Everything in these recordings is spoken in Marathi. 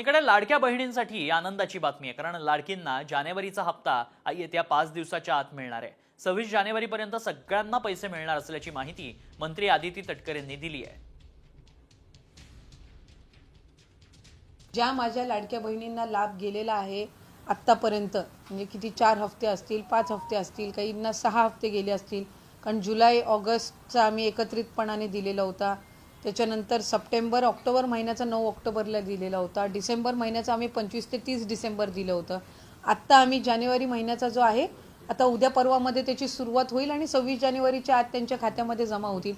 इकडे लाडक्या बहिणींसाठी आनंदाची बातमी आहे, कारण लाडकींना जानेवारीचा हप्ता येत्या 5 दिवसाच्या आत मिळणार आहे। 26 जानेवारीपर्यंत सगळ्यांना पैसे मिळणार असल्याची माहिती मंत्री आदिती तटकरे यांनी दिली आहे। ज्या माझ्या लाडक्या बहिणींना लाभ गेलेला आहे आत्तापर्यंत, म्हणजे किती 4 हफ्ते असतील, 5 हफ्ते असतील, काहींना 6 हफ्ते गेले असतील, कारण जुलै ऑगस्टचा आम्ही एकत्रितपणाने दिलेला होता। त्याच्यानंतर सप्टेंबर ऑक्टोबर महिन्याचा 9 ऑक्टोबरला दिलेला होता। डिसेंबर महिन्याचा आम्ही 25 ते 30 डिसेंबर दिलं होतं। आत्ता आम्ही जानेवारी महिन्याचा जो आहे, आता उद्या परवामध्ये त्याची सुरुवात होईल आणि 26 जानेवारीच्या आत त्यांच्या खात्यामध्ये जमा होतील।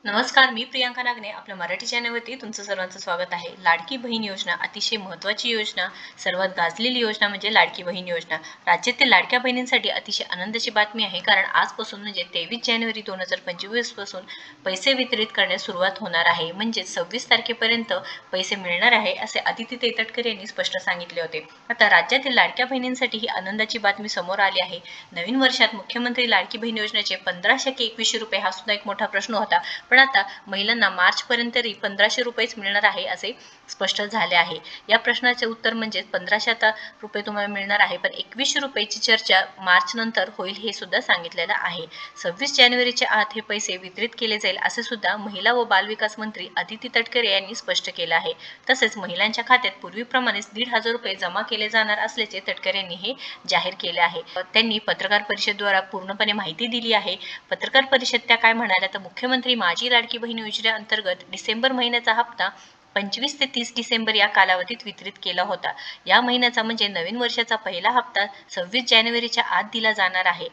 नमस्कार, मी प्रियांका नागने आपल्या मराठी चॅनलवरती तुमचं सर्वांचं स्वागत आहे। लाडकी बहीण योजना अतिशय महत्त्वाची योजना, सर्वात गाजलेली योजना म्हणजे लाडकी बहीण योजना। राज्यातील लाडक्या बहिणींसाठी अतिशय आनंदाची बातमी आहे, कारण आजपासून म्हणजे 23 जानेवारी 2025 पासून पैसे वितरित करण्यास सुरुवात होणार आहे। म्हणजे 26 तारखेपर्यंत पैसे मिळणार आहे, असे आदिती तटकरे यांनी स्पष्ट सांगितले होते। आता राज्यातील लाडक्या बहिणींसाठी ही आनंदाची बातमी समोर आली आहे। नवीन वर्षात मुख्यमंत्री लाडकी बहीण योजनेचे 1521 रुपये हा सुद्धा एक मोठा प्रश्न होता, पण आता महिलांना मार्चपर्यंत तरी 1500 रुपयेच मिळणार आहे असे स्पष्ट झाले आहे। या प्रश्नाचे उत्तर म्हणजे 1500 रुपये तुम्हाला मिळणार आहे, पण 2100 रुपयाची चर्चा मार्च नंतर होईल हे सुद्धा सांगितलेलं आहे। 26 जानेवारीच्या आत हे पैसे वितरित केले जाईल असे सुद्धा महिला व बालविकास मंत्री आदिती तटकरे यांनी स्पष्ट केले आहे। तसेच महिलांच्या खात्यात पूर्वीप्रमाणेच 1500 रुपये जमा केले जाणार असल्याचे तटकरे यांनी हे जाहीर केले आहे। त्यांनी पत्रकार परिषदेद्वारे पूर्णपणे माहिती दिली आहे। पत्रकार परिषद त्या काय म्हणाल्या तर, मुख्यमंत्री माझी लाडकी बहीण योजनेअंतर्गत डिसेंबर महिन्याचा हप्ता 25 ते 30 डिसेंबर या कालावधीत वितरित केला होता। या महिन्याचा म्हणजे नवीन वर्षाचा पहिला हप्ता 26 जानेवारीच्या आत दिला जाणार आहे।